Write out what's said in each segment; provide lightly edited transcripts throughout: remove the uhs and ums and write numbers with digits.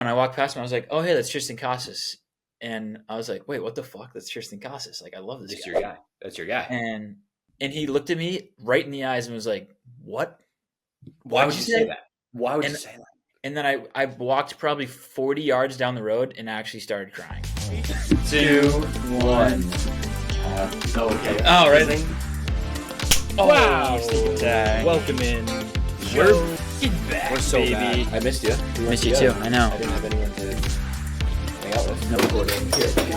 when I walked past him, I was like, "Oh, hey, that's Triston Casas," and I was like, "Wait, what the fuck? That's Triston Casas! Like, I love this That's guy." your guy. That's your guy. And he looked at me right in the eyes and was like, "What? Why What'd would you you say say?" that? Why would you And say that? then I walked probably 40 yards down the road and actually started crying. 2, 1. Okay. Oh, right. Oh, Wow. sneak attack. Welcome in. We're We're so baby. bad. I missed you. Missed you too. I know. I didn't have anyone to hang out with. No recording.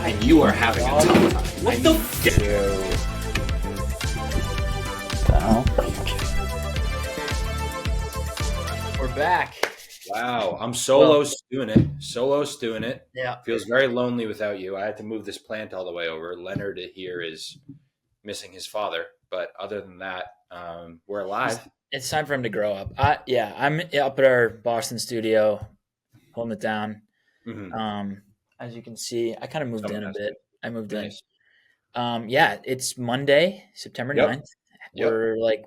And you are having a tough time. What the f- We're back. Wow, I'm solo stewing it. Solo stewing it. Yeah. Feels very lonely without you. I had to move this plant all the way over. Leonard here is missing his father, but other than that, we're alive. It's time for him to grow up. I'm up at our Boston studio, holding it down. Mm-hmm. As you can see, I kind of moved in a bit. I moved Nice. in. It's Monday, September Yep. 9th. Yep. We're like,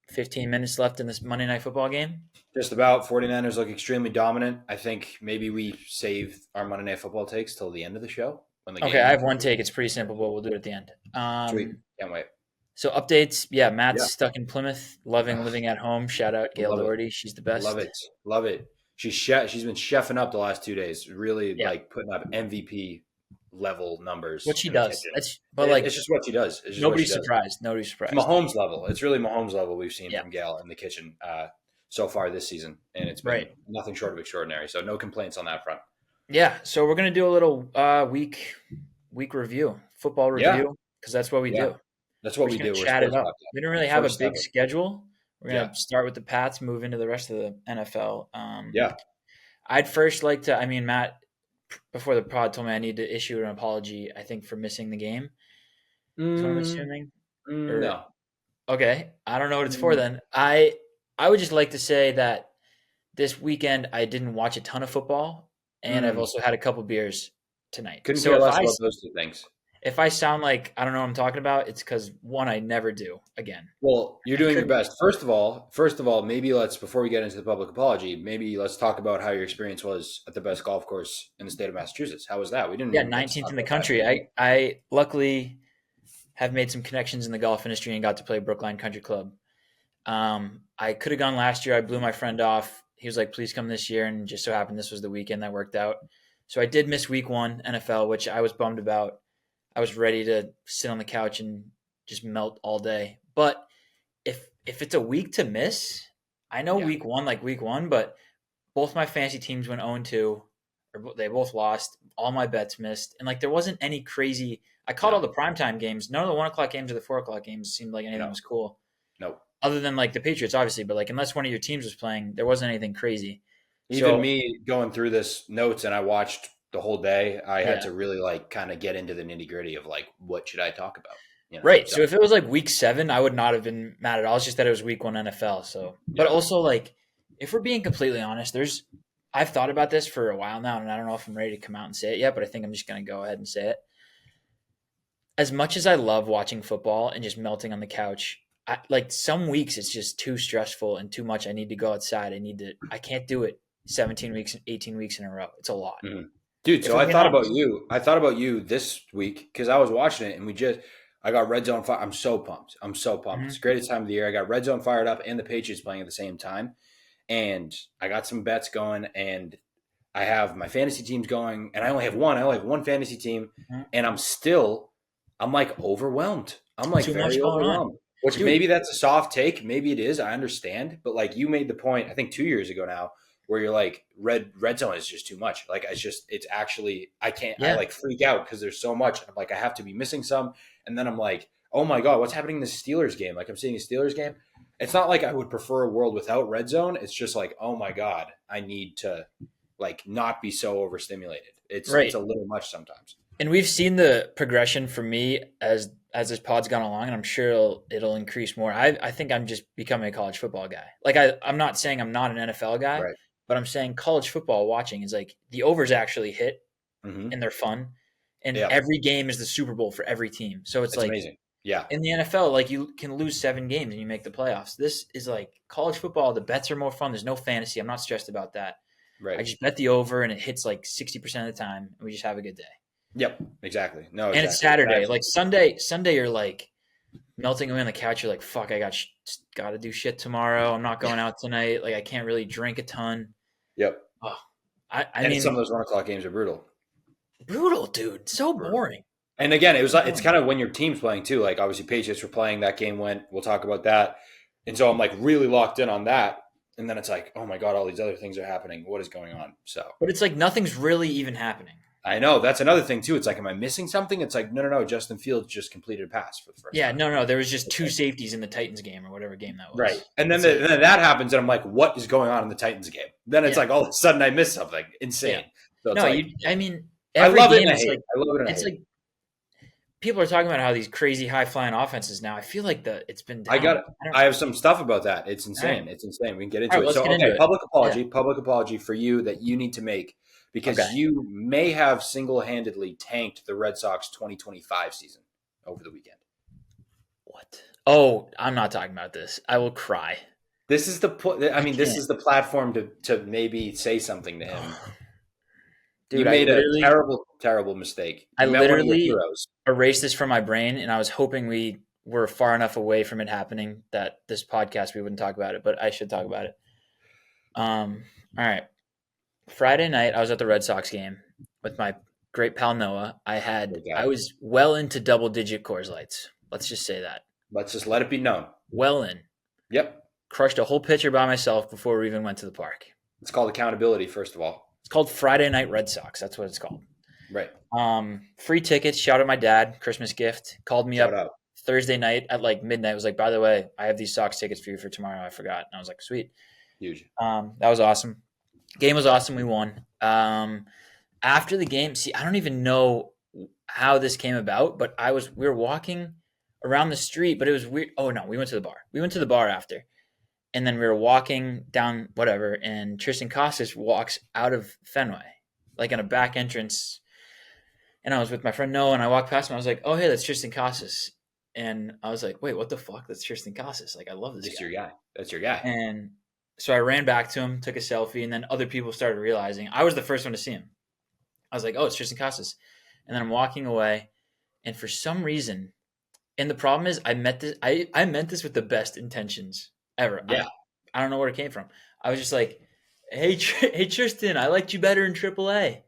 15 minutes left in this Monday Night Football game? Just about. 49ers look extremely dominant. I think maybe we save our Monday Night Football takes till the end of the show. When the Okay, game I have one take. It's pretty simple, but we'll do it at the end. Sweet. Can't wait. So updates. Yeah, Matt's Yeah. stuck in Plymouth, living at home. Shout out Gail Love it. Doherty. She's the best. Love it. Love it. She's been chefing up the last 2 days. Really like putting up MVP level numbers. What she in the does. kitchen. It's just what she does. It's just nobody's what she does. surprised. Nobody's surprised. Mahomes level. It's really Mahomes level we've seen Yeah. from Gail in the kitchen so far this season, and it's been Right. nothing short of extraordinary. So no complaints on that front. Yeah, so we're gonna do a little week review, football review, because that's what we Yeah. do. That's what We're we just do. gonna We're chat it sports up. podcast. We don't really have a First big ever. schedule. We're gonna Yeah. start with the Pats, move into the rest of the NFL. Yeah. I'd first like to. I mean, Matt, before the pod, told me I need to issue an apology. I think for missing the game. Is what I'm assuming. No. Okay, I don't know what it's for then. I would just like to say that this weekend I didn't watch a ton of football, and I've also had a couple beers tonight. Couldn't So care less about those two things. if I sound like I don't know what I'm talking about, it's because one, I never do again. Well, you're doing your best. First of all, maybe before we get into the public apology, maybe let's talk about how your experience was at the best golf course in the state of Massachusetts. How was that? We didn't. 19th in the country. I luckily have made some connections in the golf industry and got to play Brookline Country Club. I could have gone last year. I blew my friend off. He was like, please come this year. And just so happened this was the weekend that worked out. So I did miss week 1 NFL, which I was bummed about. I was ready to sit on the couch and just melt all day. But if it's a week to miss, I know week one, but both my fantasy teams went 0-2, or they both lost. All my bets missed. And there wasn't any crazy – I caught all the primetime games. None of the 1 o'clock games or the 4 o'clock games seemed like anything was cool. No. Other than the Patriots, obviously, but unless one of your teams was playing, there wasn't anything crazy. Even me going through this notes and I watched the whole day, I had to really kind of get into the nitty gritty of what should I talk about? Right. So if it was week 7, I would not have been mad at all. It's just that it was week 1 NFL. So, but also if we're being completely honest, I've thought about this for a while now, and I don't know if I'm ready to come out and say it yet, but I think I'm just going to go ahead and say it. As much as I love watching football and just melting on the couch, some weeks it's just too stressful and too much. I need to go outside. I can't do it 17 weeks, 18 weeks in a row. It's a lot. Mm-hmm. Dude, so I thought about you. I thought about you this week because I was watching it and I got Red Zone fire. I'm so pumped. Mm-hmm. It's the greatest time of the year. I got Red Zone fired up and the Patriots playing at the same time. And I got some bets going and I have my fantasy teams going and I only have one. I only have one fantasy team and I'm overwhelmed. I'm very overwhelmed. Which maybe that's a soft take. Maybe it is. I understand. But you made the point, I think 2 years ago now, where you're red zone is just too much. It's actually, I can't, I freak out because there's so much. I'm I have to be missing some. And then I'm oh my God, what's happening in the Steelers game? I'm seeing a Steelers game. It's not I would prefer a world without red zone. It's just oh my God, I need to not be so overstimulated. It's a little much sometimes. And we've seen the progression for me as this pod's gone along, and I'm sure it'll increase more. I think I'm just becoming a college football guy. I'm not saying I'm not an NFL guy, but I'm saying college football watching is the overs actually hit, and they're fun, and every game is the Super Bowl for every team. So it's amazing. Yeah. In the NFL, you can lose 7 games and you make the playoffs. This is college football. The bets are more fun. There's no fantasy. I'm not stressed about that. Right. I just bet the over, and it hits like 60% of the time, and we just have a good day. Yep. Exactly. No. And Exactly. it's Saturday. Like Sunday, you're like melting away on the couch. You're like, fuck, I got to do shit tomorrow. I'm not going out tonight. Like, I can't really drink a ton. Yep. Oh, I mean, some of those 1 o'clock games are brutal. Brutal, dude. So boring. And again, it's kind of when your team's playing too. Like obviously Patriots were playing, that game went. We'll talk about that. And so I'm like really locked in on that. And then it's like, oh my God, all these other things are happening. What is going on? But it's like nothing's really even happening. I know. That's another thing too. It's like, am I missing something? It's like, no. Justin Fields just completed a pass for the first time. No. There was just 2 safeties in the Titans game or whatever game that was. Right. And then, then that happens and I'm like, what is going on in the Titans game? Then it's like all of a sudden I missed something insane. So it's I love it. I love it. It's like people are talking about how these crazy high flying offenses now. I feel like it's been down. I have some stuff about that. It's insane. Right. It's insane. We can get into it. So public apology for you that you need to make because you may have single-handedly tanked the Red Sox 2025 season over the weekend. What? Oh, I'm not talking about this. I will cry. This is this is the platform to maybe say something to him. Dude, you made a terrible mistake. I literally erased this from my brain, and I was hoping we were far enough away from it happening that this podcast we wouldn't talk about it, but I should talk about it. All right. Friday night, I was at the Red Sox game with my great pal Noah. I was well into double-digit Coors Lights. Let's just say that. Let's just let it be known. Well in. Yep. Crushed a whole pitcher by myself before we even went to the park. It's called accountability, first of all. It's called Friday Night Red Sox. That's what it's called. Right. Free tickets. Shout out my dad. Christmas gift. Called me up Thursday night at like midnight. Was like, by the way, I have these Sox tickets for you for tomorrow. I forgot. And I was like, sweet. Huge. That was awesome. Game was awesome. We won. After the game, I don't even know how this came about, but we were walking around the street, but it was weird. Oh no, we went to the bar. We went to the bar after. And then we were walking down whatever, and Triston Casas walks out of Fenway, like in a back entrance. And I was with my friend Noah, and I walked past him. I was like, oh, hey, that's Triston Casas. And I was like, wait, what the fuck? That's Triston Casas. Like, I love this guy. That's your guy. And so I ran back to him, took a selfie, and then other people started realizing. I was the first one to see him. I was like, oh, it's Triston Casas. And then I'm walking away, and for some reason, and the problem is I meant this with the best intentions ever. Yeah. I don't know where it came from. I was just like, hey Triston, I liked you better in AAA.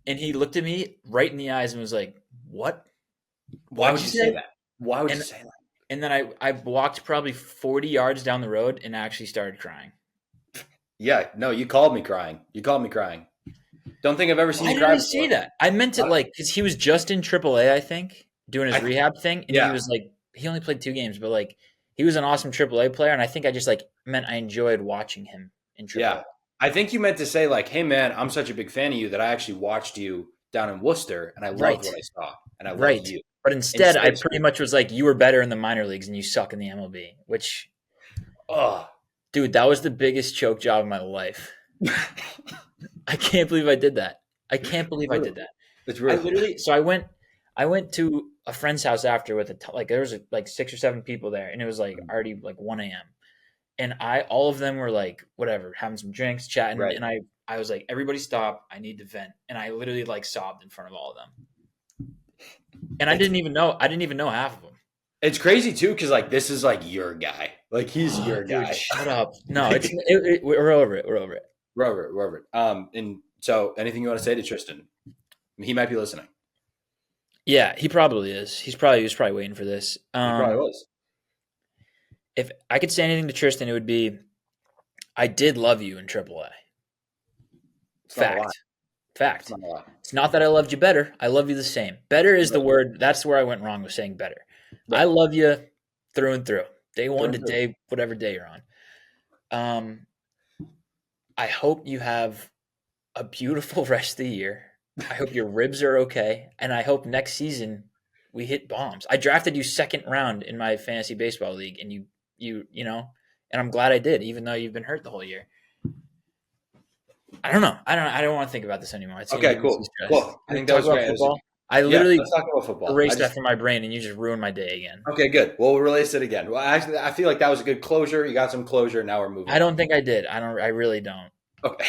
And he looked at me right in the eyes and was like, what? Why would you say that? Why would you say that? And then I walked probably 40 yards down the road and actually started crying. Yeah, no, you called me crying. Don't think I've ever seen you cry. Why did I say that? I meant it like because he was just in AAA, I think, doing his rehab thing. And he was like, he only played 2 games, but like, he was an awesome AAA player, and I think I just like meant I enjoyed watching him in AAA. Yeah, I think you meant to say like, "Hey man, I'm such a big fan of you that I actually watched you down in Worcester, and I loved what I saw, and I loved you." But instead, I pretty much was like, "You were better in the minor leagues, and you suck in the MLB." Which, dude, that was the biggest choke job of my life. I can't believe I did that. It's real. So I went to a friend's house after with there was like 6 or 7 people there, and it was like already like 1 a.m. And all of them were like, whatever, having some drinks, chatting. Right. And I was like, everybody stop. I need to vent. And I literally like sobbed in front of all of them. And I didn't even know half of them. It's crazy too. Cause like, this is like your guy. Like he's your guy. Shut up. No, we're over it. We're over it. And so anything you want to say to Triston? He might be listening. Yeah, he probably is. He was probably waiting for this. He probably was. If I could say anything to Triston, it would be, I did love you in AAA. Fact. It's not that I loved you better. I love you the same. Better is the word. That's where I went wrong with saying better. Right. I love you through and through. Day one to day, whatever day you're on. I hope you have a beautiful rest of the year. I hope your ribs are okay, and I hope next season we hit bombs. I drafted you 2nd round in my fantasy baseball league, and you know, and I'm glad I did, even though you've been hurt the whole year. I don't know. I don't want to think about this anymore. Okay, cool. I think that was great. I literally let's talk about football. Erased that from my brain, and you just ruined my day again. Okay, good. Well, we'll release it again. Well, actually, I feel like that was a good closure. You got some closure. Now we're moving. I don't think I did. I really don't. Okay.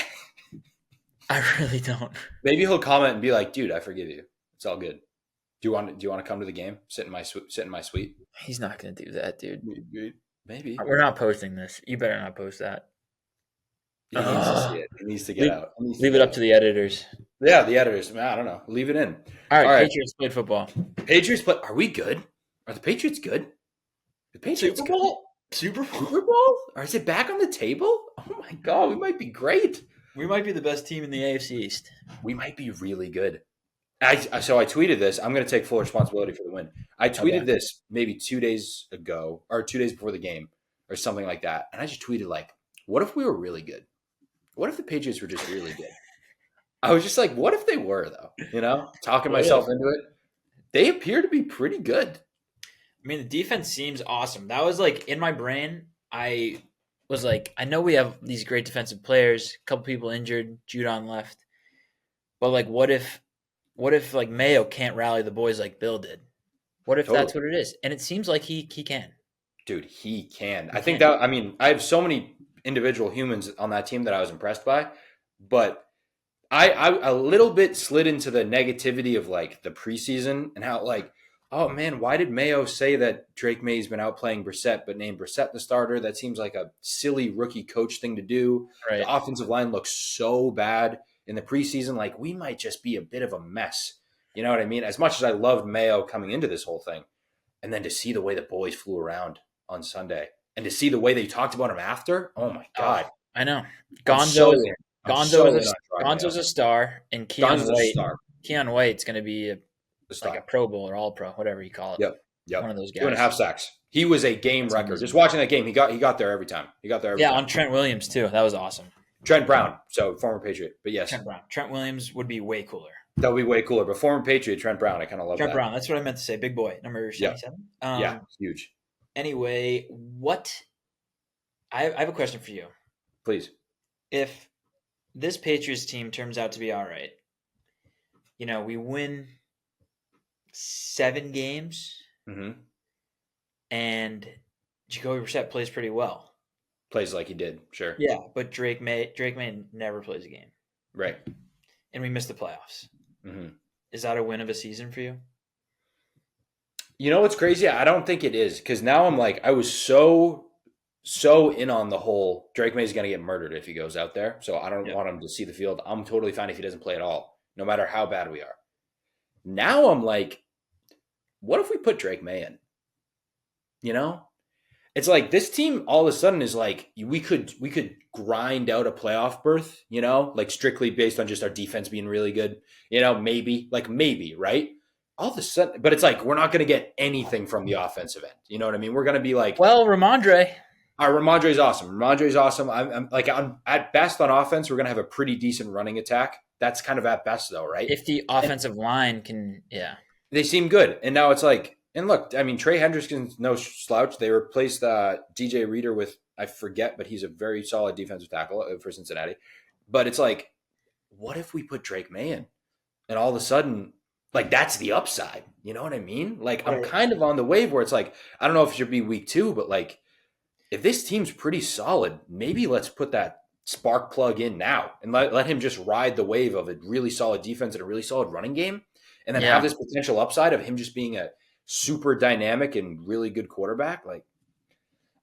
I really don't. Maybe he'll comment and be like, "Dude, I forgive you. It's all good. Do you want to come to the game? Sit in my suite." He's not going to do that, dude. Maybe We're not posting this. You better not post that. he needs to see it. He needs to get out. Leave it up to the editors. Yeah, the editors. Man, I don't know. Leave it in. All right, Patriots played football. Patriots play. Are we good? Are the Patriots good? The Patriots Super Bowl? Super Bowl? Or is it back on the table? Oh my God, we might be great. We might be the best team in the AFC East. We might be really good. So I tweeted this. I'm going to take full responsibility for the win. I tweeted this maybe 2 days ago or 2 days before the game or something like that. And I just tweeted like, what if we were really good? What if the Patriots were just really good? I was just like, what if they were though? You know, talking myself into it. They appear to be pretty good. I mean, the defense seems awesome. That was like in my brain. I was like, I know we have these great defensive players, a couple people injured, Judon left. But like, what if like Mayo can't rally the boys like Bill did? What if that's what it is? And it seems like he can. Dude, he can. I think that, I mean, I have so many individual humans on that team that I was impressed by, but I a little bit slid into the negativity of like the preseason and how like, oh man, why did Mayo say that Drake May's been out playing Brissett but named Brissett the starter? That seems like a silly rookie coach thing to do. Right. The offensive line looks so bad in the preseason. Like we might just be a bit of a mess. You know what I mean? As much as I loved Mayo coming into this whole thing, and then to see the way the boys flew around on Sunday and to see the way they talked about him after, oh my God. I know. Gonzo's a star, and Keon White's going to be like a Pro Bowl or All Pro, whatever you call it. Yep. One of those guys. 2.5 sacks. He was a game record. Amazing. Just watching that game, he got there every time. On Trent Williams too. That was awesome. Trent Brown, so former Patriot, but yes. Trent Brown. Trent Williams would be way cooler. That would be way cooler, but former Patriot Trent Brown, I kind of love Trent Brown. That's what I meant to say. Big boy, number 77. Yeah, huge. Anyway, I have a question for you. Please. If this Patriots team turns out to be all right, you know, we win 7 games, and Jacoby Brissett plays pretty well. Plays like he did, sure. Yeah, but Drake May never plays a game. Right. And we missed the playoffs. Is that a win of a season for you? You know what's crazy? I don't think it is, because now I'm like, I was so in on the whole Drake May's going to get murdered if he goes out there, so I don't want him to see the field. I'm totally fine if he doesn't play at all, no matter how bad we are. Now I'm like, what if we put Drake May in? You know? It's like this team all of a sudden is like, we could grind out a playoff berth, you know, like strictly based on just our defense being really good, you know, maybe, right? All of a sudden, but it's like, we're not going to get anything from the offensive end. You know what I mean? We're going to be like, well, Ramondre is awesome. I'm like, at best on offense, we're going to have a pretty decent running attack. That's kind of at best though, right? If the offensive line can, they seem good. And now it's like, and look, I mean, Trey Hendrickson's no slouch. They replaced DJ Reader with, I forget, but he's a very solid defensive tackle for Cincinnati. But it's like, what if we put Drake May in? And all of a sudden, like, that's the upside. You know what I mean? Like, right. I'm kind of on the wave where it's like, I don't know if it should be week 2, but like, if this team's pretty solid, maybe let's put that spark plug in now and let him just ride the wave of a really solid defense and a really solid running game. And then have this potential upside of him just being a super dynamic and really good quarterback. Like,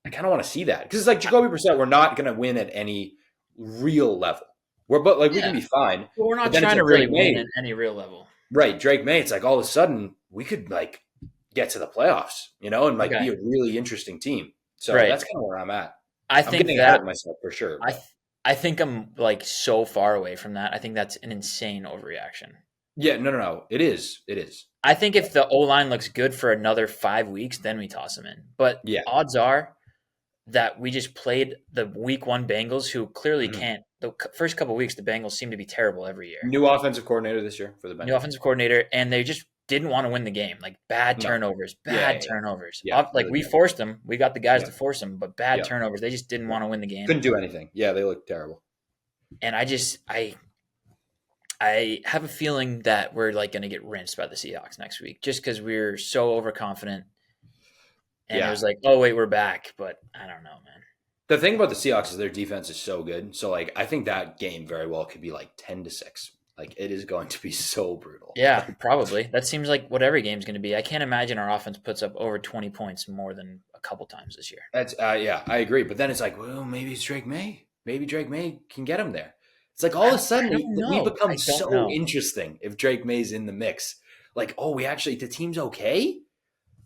I kind of want to see that, because it's like Jacoby Brissett, we're not going to win at any real level. We can be fine. But we're not trying to really win at any real level. Right. Drake May, it's like all of a sudden we could like get to the playoffs, you know, and like be a really interesting team. So that's kind of where I'm at. I'm getting ahead of myself for sure. I think I'm like so far away from that. I think that's an insane overreaction. Yeah, no. It is. I think if the O-line looks good for another 5 weeks, then we toss them in. But odds are that we just played the week 1 Bengals, who clearly can't. The first couple of weeks, the Bengals seem to be terrible every year. New offensive coordinator this year for the Bengals. New offensive coordinator, and they just didn't want to win the game. Like bad turnovers. Yeah, like we forced them. We got the guys to force them, but bad turnovers. They just didn't want to win the game. Couldn't do anything. Yeah, they looked terrible. And I have a feeling that we're like going to get rinsed by the Seahawks next week, just because we're so overconfident. And it was like, oh wait, we're back, but I don't know, man. The thing about the Seahawks is their defense is so good. So, like, I think that game very well could be like 10-6. Like, it is going to be so brutal. Yeah, probably. That seems like what every game's going to be. I can't imagine our offense puts up over 20 points more than a couple times this year. That's yeah, I agree. But then it's like, well, maybe it's Drake May. Maybe Drake May can get him there. It's like all of a sudden we become so interesting if Drake May's in the mix. Like, oh, the team's okay.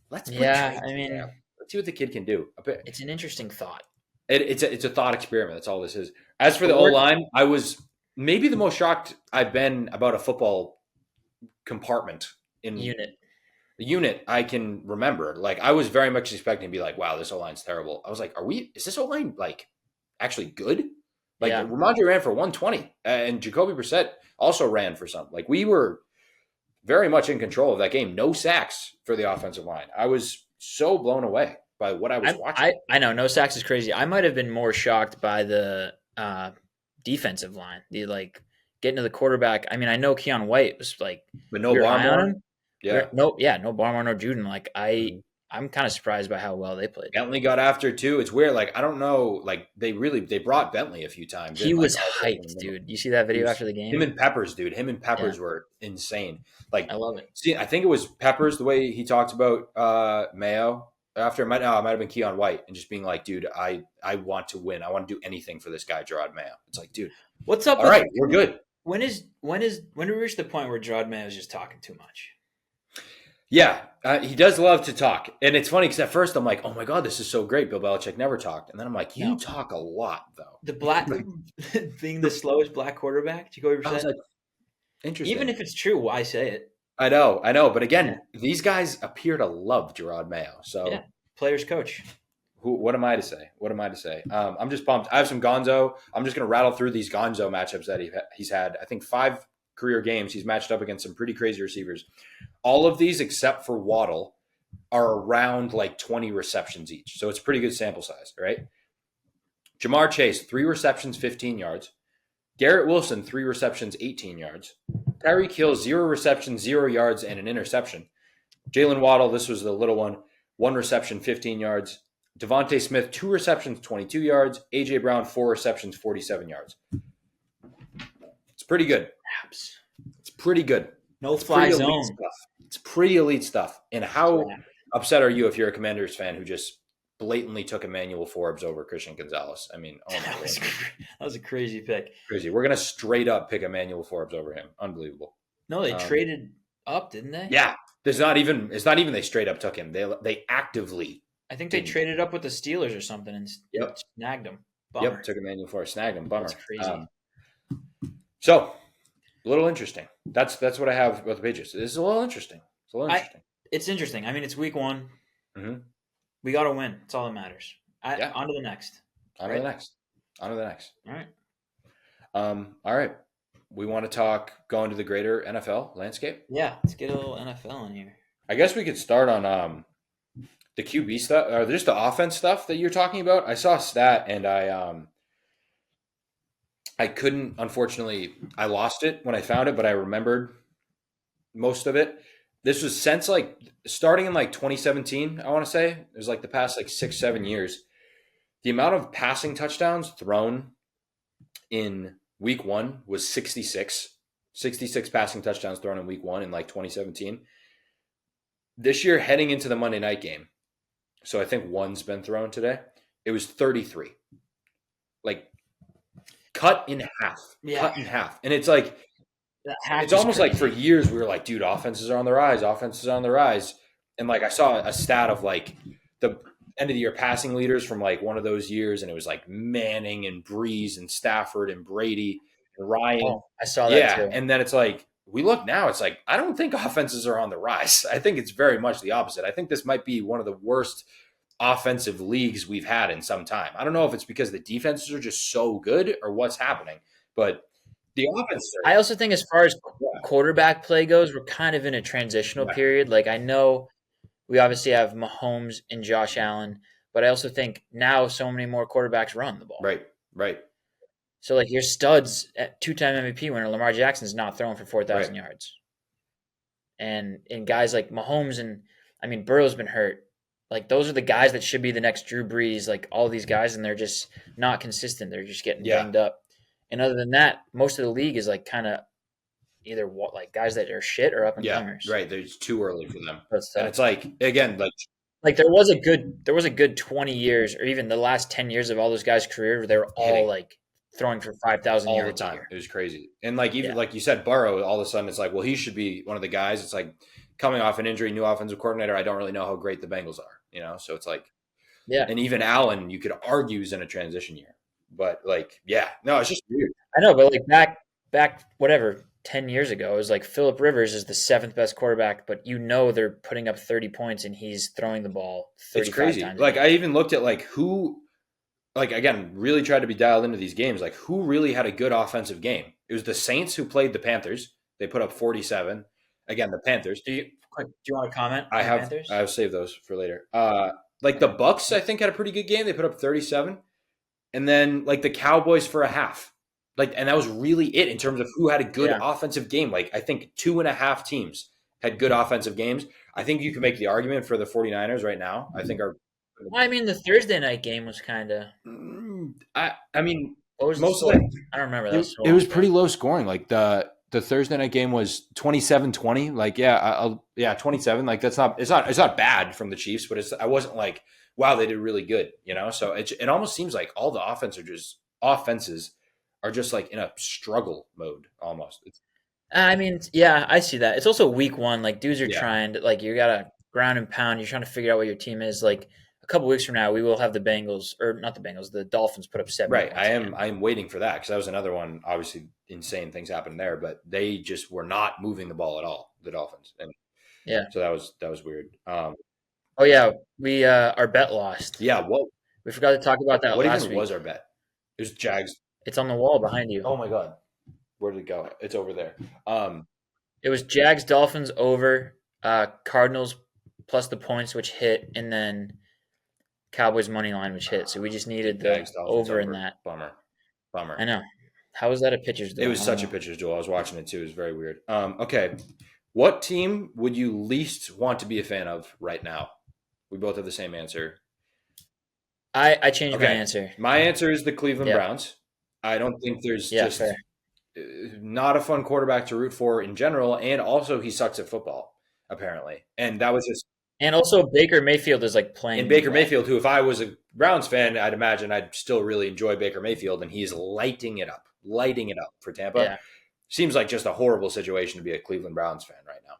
Let's put Drake there. Let's see what the kid can do. It's an interesting thought. It's a thought experiment. That's all this is. As for the O-line, I was maybe the most shocked I've been about a football compartment in the unit I can remember. Like, I was very much expecting to be like, wow, this O-line's terrible. I was like, is this O-line like actually good? Like, Ramondre ran for 120 and Jacoby Brissett also ran for something. Like, we were very much in control of that game. No sacks for the offensive line. I was so blown away by what I was watching. I know, no sacks is crazy. I might have been more shocked by the defensive line. The getting to the quarterback. I mean, I know Keon White was like, but no Barmore. Yeah, no Barmore, no Juden. Like, I'm kind of surprised by how well they played. Bentley got after too. It's weird. Like, I don't know. Like, they brought Bentley a few times. He was hyped, dude. You see that video after the game? Him and Peppers, dude. Him and Peppers were insane. Like, I love it. See, I think it was Peppers the way he talked about Mayo after. It might have been Keon White and just being like, dude, I want to win. I want to do anything for this guy, Gerard Mayo. It's like, dude, what's up? All right, we're good. When do we reach the point where Gerard Mayo is just talking too much? Yeah, he does love to talk. And it's funny because at first I'm like, oh my God, this is so great. Bill Belichick never talked. And then I'm like, you talk a lot, though. The black being the slowest black quarterback, Jacoby Brissett. Like, interesting. Even if it's true, why say it? I know. But again, these guys appear to love Gerard Mayo. So players coach. What am I to say? I'm just pumped. I have some Gonzo. I'm just going to rattle through these Gonzo matchups that he's had. I think 5 career games he's matched up against some pretty crazy receivers. All of these, except for Waddle, are around like 20 receptions each. So it's a pretty good sample size, right? Jamar Chase, 3 receptions, 15 yards. Garrett Wilson, 3 receptions, 18 yards. Tyreek Hill, 0 receptions, 0 yards, and an interception. Jalen Waddle, this was the little one, 1 reception, 15 yards. Devontae Smith, 2 receptions, 22 yards. A.J. Brown, 4 receptions, 47 yards. It's pretty good. It's pretty good. No fly zone. It's pretty elite stuff. And how upset are you if you're a Commanders fan who just blatantly took Emmanuel Forbes over Christian Gonzalez? I mean, that was a crazy pick. Crazy. We're going to straight up pick Emmanuel Forbes over him. Unbelievable. No, they traded up, didn't they? Yeah. It's not even they straight up took him. They actively. I think they traded up with the Steelers or something and snagged him. Bummer. Yep, took Emmanuel Forbes, snagged him. Bummer. That's crazy. So, a little interesting. That's what I have about the Patriots. This is a little interesting. It's interesting. I mean, it's week 1. Mm-hmm. We got to win. That's all that matters. On to the next. On to the next. All right. All right. We want to talk going to the greater NFL landscape? Yeah. Let's get a little NFL in here. I guess we could start on the QB stuff, or just the offense stuff that you're talking about. I saw a stat, and I couldn't, unfortunately, I lost it when I found it, but I remembered most of it. This was since starting in 2017, I want to say. It was the past 6-7 years. The amount of passing touchdowns thrown in week 1 was 66. 66 passing touchdowns thrown in week 1 in 2017. This year, heading into the Monday night game, so I think 1's been thrown today, it was 33. Cut in half. Yeah. Cut in half. And it's it's almost crazy. For years we were like, dude, offenses are on the rise. And I saw a stat of the end of the year passing leaders from one of those years, and it was Manning and Breeze and Stafford and Brady and Ryan. Oh, I saw that too. And then it's we look now, it's I don't think offenses are on the rise. I think it's very much the opposite. I think this might be one of the worst offensive leagues we've had in some time. I don't know if it's because the defenses are just so good or what's happening, but the offense. I also think as far as quarterback play goes, we're kind of in a transitional period. I know we obviously have Mahomes and Josh Allen, but I also think now so many more quarterbacks run the ball. Right. So your studs, 2-time MVP winner Lamar Jackson is not throwing for 4,000 yards. And guys like Mahomes and Burrow's been hurt. Like those are the guys that should be the next Drew Brees, like all these guys, and they're just not consistent. They're just getting banged up. And other than that, most of the league is like kind of either like guys that are shit or up and comers. Right. It's too early for them. But And it's like, again, like there was a good 20 years or even the last 10 years of all those guys' career where they were all like throwing for 5,000 yards all the time. It was crazy. And like even like you said, Burrow, all of a sudden it's like, well, he should be one of the guys. It's like coming off an injury, new offensive coordinator. I don't really know how great the Bengals are, you know? So it's like, and even Allen, you could argue is in a transition year, but like, no, it's just weird. I know, but like back whatever 10 years ago, it was like Phillip Rivers is the 7th best quarterback, but they're putting up 30 points and he's throwing the ball 35 it's crazy. times. Like I even looked at like who, like again, really tried to be dialed into these games. Like who really had a good offensive game? It was the Saints who played the Panthers. They put up 47. Again, the Panthers. Do you want to comment? I have saved those for later. Like the Bucks, I think had a pretty good game. They put up 37, and then like the Cowboys for a half. Like, and that was really it in terms of who had a good offensive game. Like I think 2.5 teams had good offensive games. I think you can make the argument for the 49ers right now. I think I mean, the Thursday night game was kind of. I mean, most of it. I don't remember that. It was pretty low scoring. Like the Thursday night game was 27-20. Like 27. Like it's not bad from the Chiefs, but I wasn't like, wow, they did really good, you know. So it almost seems like all the offenses are just like in a struggle mode almost. I mean, yeah, I see that. It's also week 1. Like dudes are trying to like you got to ground and pound. You're trying to figure out what your team is like. A couple weeks from now, we will have the Dolphins put up 7. Right. I am waiting for that because that was another one. Obviously, insane things happened there, but they just were not moving the ball at all. The Dolphins, and so that was weird. Oh yeah, we our bet lost. Yeah, we forgot to talk about that. What last even week. Was our bet? It was Jags. It's on the wall behind you. Oh my god, where did it go? It's over there. It was Jags Dolphins over, Cardinals plus the points which hit, and then Cowboys money line which hit. So we just needed the over in that. Bummer. I know. How was that a pitcher's duel? It was such a pitcher's duel. I was watching it too. It was very weird. Okay. What team would you least want to be a fan of right now? We both have the same answer. I changed my answer. My answer is the Cleveland Browns. I don't think there's just not a fun quarterback to root for in general, and also he sucks at football, apparently. And that was just... And also Baker Mayfield is like playing... And Baker Mayfield, who if I was a Browns fan, I'd imagine I'd still really enjoy Baker Mayfield, and he's lighting it up for Tampa. Yeah. Seems like just a horrible situation to be a Cleveland Browns fan right now.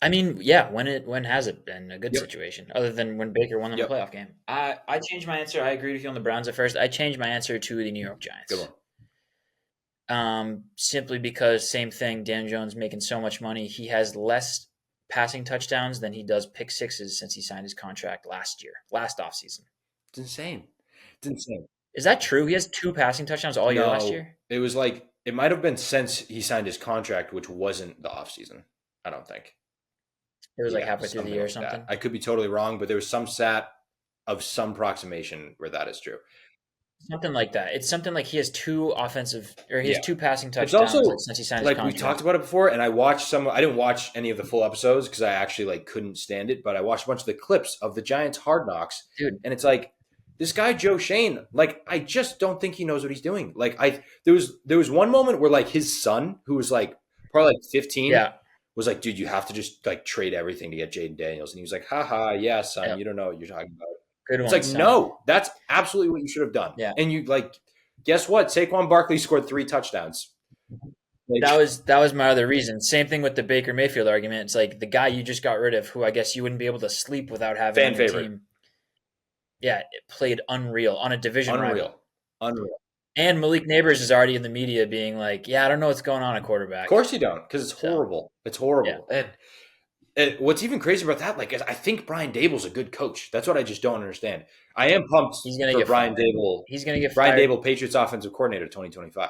I mean, yeah, when has it been a good situation, other than when Baker won the playoff game? I changed my answer. I agreed with you on the Browns at first. I changed my answer to the New York Giants. Good one. Simply because, same thing, Dan Jones making so much money. He has less passing touchdowns than he does pick sixes since he signed his contract last offseason. It's insane. Is that true? He has 2 passing touchdowns all year last year? It was like, it might have been since he signed his contract, which wasn't the offseason, I don't think. It was like halfway through the year or something? I could be totally wrong, but there was some stat of some approximation where that is true. Something like that. It's something like he has 2 passing touchdowns since he signed his contract. We talked about it before, and I didn't watch any of the full episodes because I actually couldn't stand it, but I watched a bunch of the clips of the Giants Hard Knocks. Dude. And it's like, this guy Joe Shane, I just don't think he knows what he's doing. There was one moment where his son, who was probably 15, was like, dude, you have to just trade everything to get Jaden Daniels. And he was like, haha, yeah, son, you don't know what you're talking about. It's no, that's absolutely what you should have done. Yeah. And you guess what? Saquon Barkley scored 3 touchdowns. That was my other reason. Same thing with the Baker Mayfield argument. It's like the guy you just got rid of, who I guess you wouldn't be able to sleep without having on your team. Yeah, it played unreal on a division rival. Unreal. And Malik Neighbors is already in the media being like, yeah, I don't know what's going on at quarterback. Of course you don't, because it's horrible. It's horrible. Yeah. And what's even crazy about that, is I think Brian Dable's a good coach. That's what I just don't understand. I am pumped for Brian Dable. He's going to get Brian Dable, Patriots offensive coordinator 2025.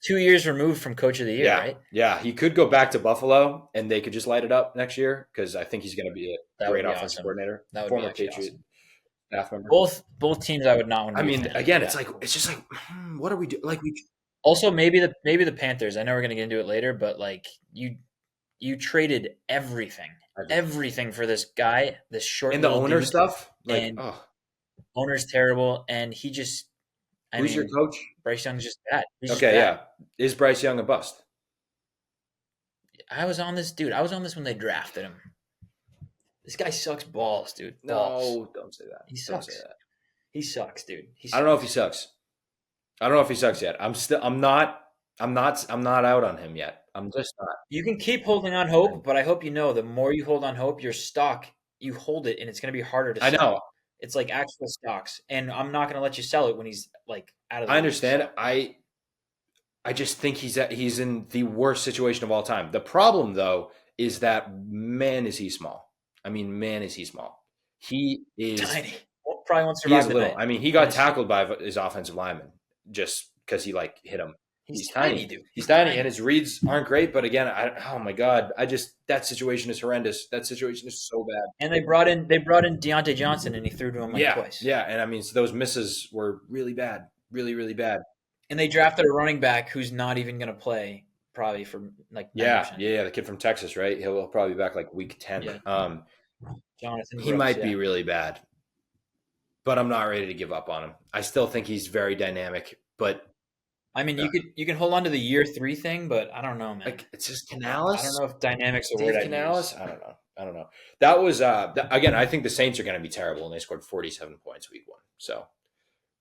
2 years removed from coach of the year, right? Yeah, he could go back to Buffalo and they could just light it up next year because I think he's going to be a great offensive coordinator. That would former be Patriot awesome. Staff member. Both teams I would not want to be. Again, it's just what are we doing? Also, maybe the Panthers. I know we're going to get into it later, but you traded everything everything for this guy, this short and the owner dude, stuff. Like, and owner's terrible, and he just. Who's your coach? Bryce Young's just bad. He's okay, just bad. yeah. Is Bryce Young a bust? I was on this when they drafted him. This guy sucks balls, dude. Balls. No, don't say that. He sucks. Don't say that. He sucks, dude. I don't know if he sucks. I don't know if he sucks yet. I'm not out on him yet. I'm just not. You can keep holding on hope, but I hope you know the more you hold on hope, your stock, you hold it, and it's going to be harder to sell. I know. It's like actual stocks, and I'm not going to let you sell it when he's like out of the I understand. I just think he's in the worst situation of all time. The problem, though, is that man is he small. I mean, man is he small. He is tiny. Well, probably won't survive the night. I mean, he got tackled by his offensive lineman just because he like hit him. He's tiny, dude. He's tiny, and his reads aren't great. But again, oh my god, that situation is horrendous. That situation is so bad. And they brought in Deontay Johnson, and he threw to him twice. Yeah, and I mean, so those misses were really bad, really, really bad. And they drafted a running back who's not even going to play probably for like 9%. Yeah, the kid from Texas, right? He'll probably be back like week 10. Yeah. Jonathan he might be really bad, but I'm not ready to give up on him. I still think he's very dynamic, but. I mean, you can hold on to the year 3 thing, but I don't know, man. Like it's just Canales. I don't know if dynamics are word Canales. I don't know. That was again. I think the Saints are going to be terrible, and they scored 47 points week 1. So,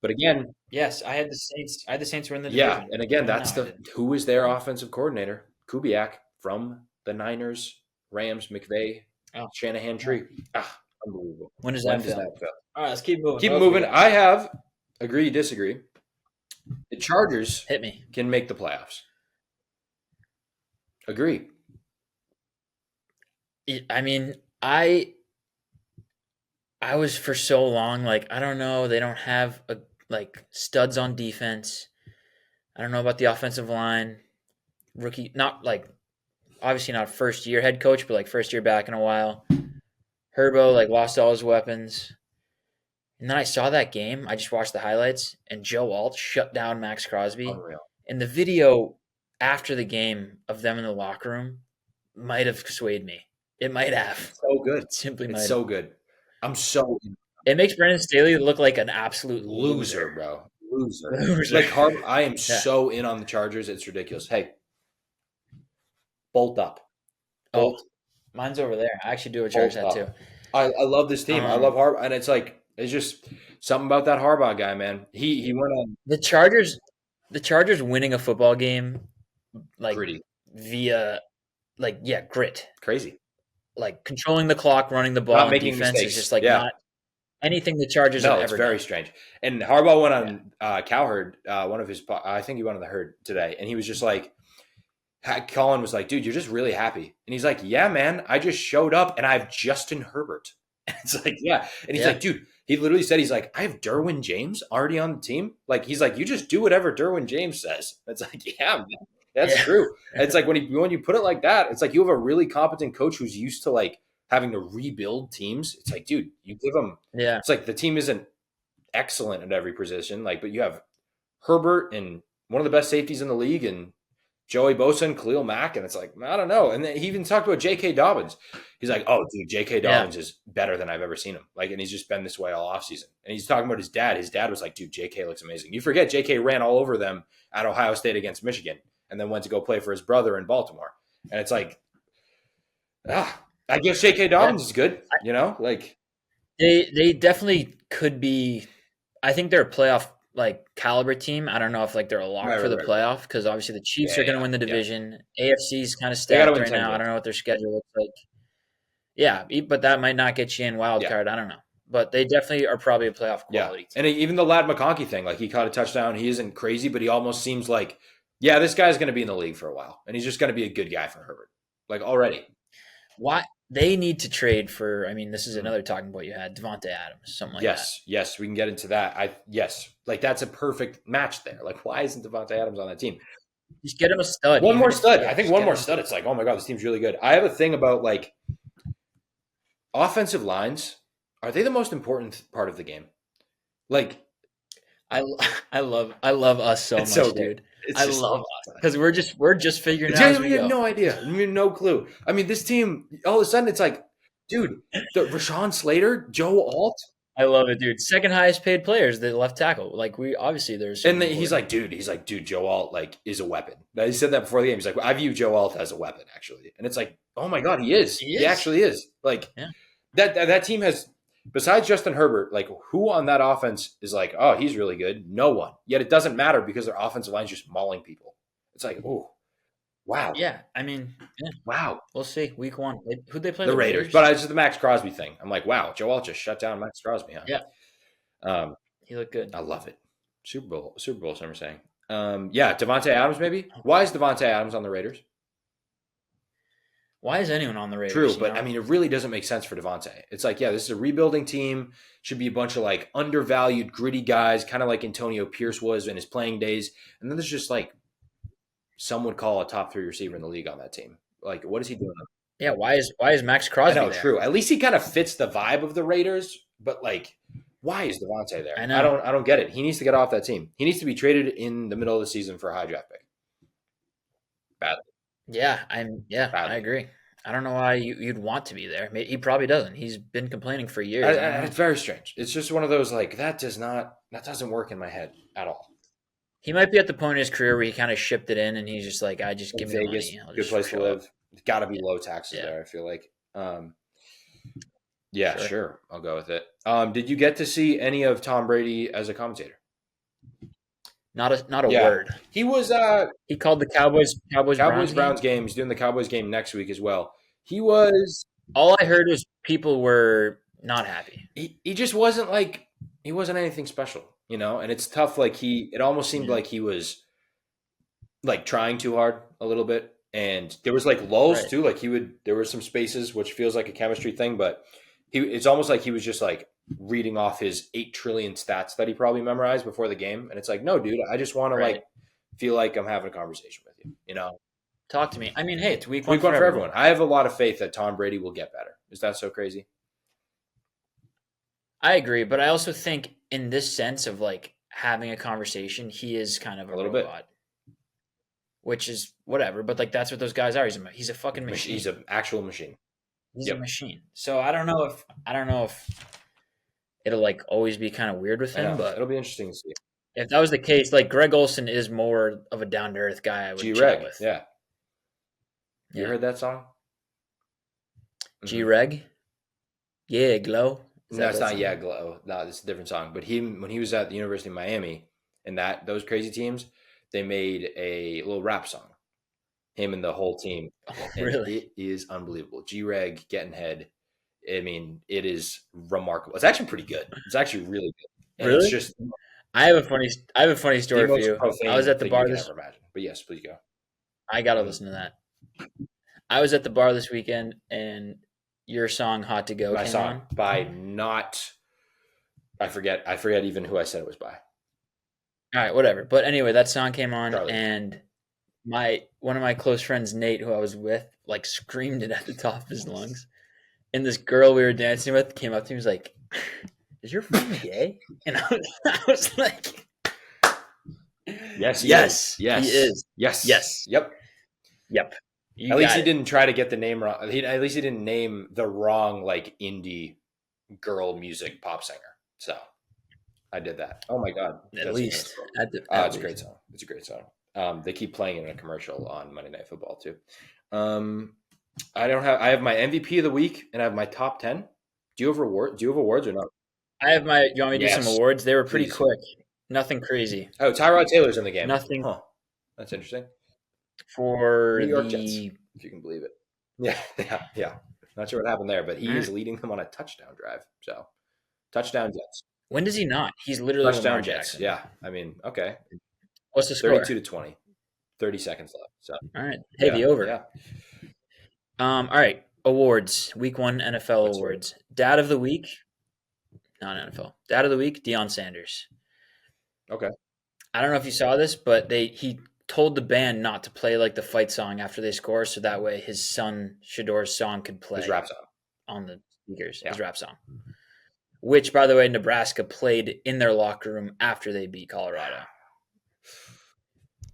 but again, yes, I had the Saints were in the division. Yeah, and again, that's who is their offensive coordinator? Kubiak from the Niners, Rams, McVay, Shanahan tree. Unbelievable. When does that fail? All right, let's keep moving. Keep moving. I have agree, disagree. The Chargers hit me can make the playoffs. Agree. I mean, I was for so long like I don't know. They don't have studs on defense. I don't know about the offensive line. Rookie, not like obviously not first year head coach, but like first year back in a while. Herbo lost all his weapons. And then I saw that game. I just watched the highlights, and Joe Alt shut down Max Crosby. Unreal. And the video after the game of them in the locker room might have swayed me. It might have. So good. It simply might. It's so good. I'm so. It makes Brandon Staley look like an absolute loser, bro. Loser. Like I am so in on the Chargers. It's ridiculous. Hey, bolt up. Bolt. Mine's over there. I actually do a Chargers hat too. I love this team. I love Harbaugh, and it's just something about that Harbaugh guy, man. He went on the Chargers. The Chargers winning a football game gritty via grit. Crazy. Like controlling the clock, running the ball, not making defense mistakes. is just not anything the Chargers have ever done. It's very strange. And Harbaugh went on Cowherd, one of his. I think he went on the Herd today, and he was just like, Colin was like, "Dude, you're just really happy," and he's like, "Yeah, man, I just showed up and I have Justin Herbert." And it's like, yeah, and he's like, "Dude." He literally said, he's like, I have Derwin James already on the team. Like, he's like, you just do whatever Derwin James says. It's like, yeah, man, that's true. And it's like, when you put it like that, it's like you have a really competent coach who's used to having to rebuild teams. It's like, dude, you give them, it's like the team isn't excellent at every position. But you have Herbert and one of the best safeties in the league and Joey Bosa and Khalil Mack. And it's like, I don't know. And then he even talked about J.K. Dobbins. He's like, oh, dude, J.K. Dobbins is better than I've ever seen him. And he's just been this way all offseason. And he's talking about his dad. His dad was like, dude, J.K. looks amazing. You forget J.K. ran all over them at Ohio State against Michigan and then went to go play for his brother in Baltimore. And it's like, I guess J.K. Dobbins is good, They definitely could be – I think they're a playoff caliber team. I don't know if they're a lock for the playoff because obviously the Chiefs are going to win the division. AFC's kind of stacked right now. I don't know what their schedule looks like. Yeah, but that might not get you in wild card. I don't know. But they definitely are probably a playoff quality team. And even the Lad McConkey thing, he caught a touchdown. He isn't crazy, but he almost seems like, this guy's going to be in the league for a while. And he's just going to be a good guy for Herbert. Already. Why? They need to trade for, this is another talking point you had, Devontae Adams, something like that. Yes, we can get into that. That's a perfect match there. Why isn't Devontae Adams on that team? Just get him a stud. One more stud. I think one more stud. It's like, oh my God, this team's really good. I have a thing about offensive lines. Are they the most important part of the game? I love us so much, dude. I love us because we're just figuring it out as we We have go. no idea. We have no clue. I mean, this team, all of a sudden, it's like, dude, the Rashawn Slater, Joe Alt. I love it, dude. Second highest paid players, the left tackle. Like we obviously there's And then he's like, dude, Joe Alt like is a weapon. He said that before the game. He's like, I view Joe Alt as a weapon, actually. And it's like, oh my god, he is. He actually is. Like that team has, besides Justin Herbert, like who on that offense is like, oh, he's really good? No one. Yet it doesn't matter because their offensive line's just mauling people. It's like, oh, wow. Yeah, I mean, wow. We'll see. Week 1, who'd they play? The Raiders. But it's just the Max Crosby thing. I'm like, wow, Joe Alt just shut down Max Crosby, huh? Yeah. He looked good. I love it. Super Bowl, some are saying. Yeah, Devontae Adams maybe. Why is Devontae Adams on the Raiders? Why is anyone on the Raiders? True, but I mean, it really doesn't make sense for Devontae. It's like, yeah, this is a rebuilding team. Should be a bunch of like undervalued, gritty guys, kind of like Antonio Pierce was in his playing days. And then there's just like some would call a top 3 receiver in the league on that team. Like, what is he doing? Yeah, why is Max Crosby there? True. At least he kind of fits the vibe of the Raiders, but like, why is Devontae there? I don't get it. He needs to get off that team. He needs to be traded in the middle of the season for a high draft pick. Badly. Yeah, I agree. I don't know why you'd want to be there. He probably doesn't. He's been complaining for years. It's very strange. It's just one of those like that doesn't work in my head at all. He might be at the point in his career where he kind of shipped it in, and he's just like, I just give me Vegas, money. good place to live. It's got to be low taxes there. I feel like. Yeah, sure. I'll go with it. Did you get to see any of Tom Brady as a commentator? Not a word. He was. He called the Cowboys Browns game. He's doing the Cowboys game next week as well. He was. All I heard was people were not happy. He just wasn't like he wasn't anything special, you know. And it's tough. Like it almost seemed like he was like trying too hard a little bit, and there was like lulls too. Like there were some spaces which feels like a chemistry thing, but it's almost like he was just like reading off his 8 trillion stats that he probably memorized before the game. And it's like, no, dude, I just want to like feel like I'm having a conversation with you, you know? Talk to me. I mean, hey, it's week one for everyone. I have a lot of faith that Tom Brady will get better. Is that so crazy? I agree. But I also think in this sense of like having a conversation, he is kind of a little robot, which is whatever. But like, that's what those guys are. He's a fucking machine. He's an actual machine. He's a machine. So I don't know if it'll like always be kind of weird with him, but it'll be interesting to see. If that was the case, like Greg Olsen is more of a down to earth guy. I would chill with. Yeah. You heard that song? G-Reg? Yeah, Glow. No, it's not Yeah, Glow. No, it's a different song. But when he was at the University of Miami and those crazy teams, they made a little rap song. Him and the whole team. Oh, really? It is unbelievable. G-Reg, Getting Head. I mean, it is remarkable. It's actually pretty good. It's actually really good. And really? It's just I have a funny story for you. I was at the bar this. But yes, please go. I gotta listen to that. I was at the bar this weekend, and your song "Hot to Go" came on. I forget even who I said it was by. All right, whatever. But anyway, that song came on, and one of my close friends, Nate, who I was with, like screamed it at the top of his lungs. And this girl we were dancing with came up to me and was like, "Is your friend gay?" And I was like, Yes, he is. Yes. Yep. At least he didn't try to get the name wrong. At least he didn't name the wrong like indie girl music pop singer. So I did that. Oh my god! At least. It's a great song. It's a great song. They keep playing it in a commercial on Monday Night Football too. I have my MVP of the week and I have my top 10. Do you have awards or not? I have you want me to do some awards? They were pretty quick. Nothing crazy. Oh, Tyrod Taylor's in the game. Nothing. Huh. That's interesting. For New York Jets, if you can believe it. Yeah. Not sure what happened there, but he is leading them on a touchdown drive. So, touchdown Jets. When does he not? He's literally touchdown Jets. Yeah. I mean, okay. What's the score? 32-20. 30 seconds left. So. All right. Hey, the over. Yeah. All right. Awards. Week 1 NFL awards. Dad of the week. Not NFL. Dad of the week. Deion Sanders. Okay. I don't know if you saw this, but he told the band not to play like the fight song after they score, so that way his son Shador's song could play. His rap song on the speakers. Yeah. His rap song. Which, by the way, Nebraska played in their locker room after they beat Colorado.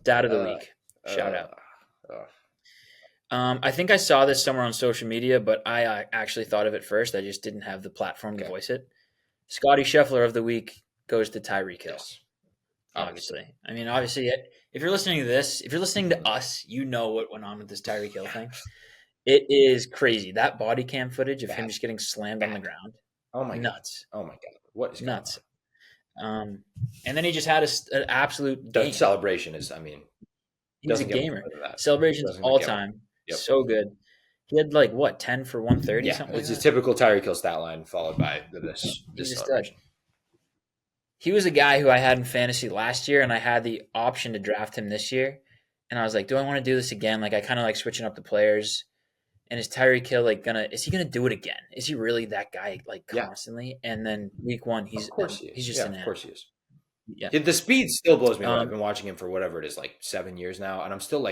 Dad of the week. Shout out. I think I saw this somewhere on social media, but I actually thought of it first. I just didn't have the platform to voice it. Scotty Scheffler of the week goes to Tyreek Hill. Yes. Obviously. I mean, obviously, if you're listening to this, if you're listening to us, you know what went on with this Tyreek Hill thing. It is crazy. That body cam footage of him just getting slammed on the ground. Oh my nuts. God. Oh my God. What is nuts? And then he just had an absolute game. The celebration is, I mean, he's a gamer. Celebrations all time. Yep. So good. He had 10 for 130 something like that? It's a typical Tyreek Hill stat line followed by this celebration. He was a guy who I had in fantasy last year, and I had the option to draft him this year. And I was like, do I want to do this again? I kind of like switching up the players. And is Tyreek Hill is he gonna do it again? Is he really that guy constantly? And then week one, he's just an of course he is. Yeah, the speed still blows me away. I've been watching him for whatever it is, 7 years now, and I'm still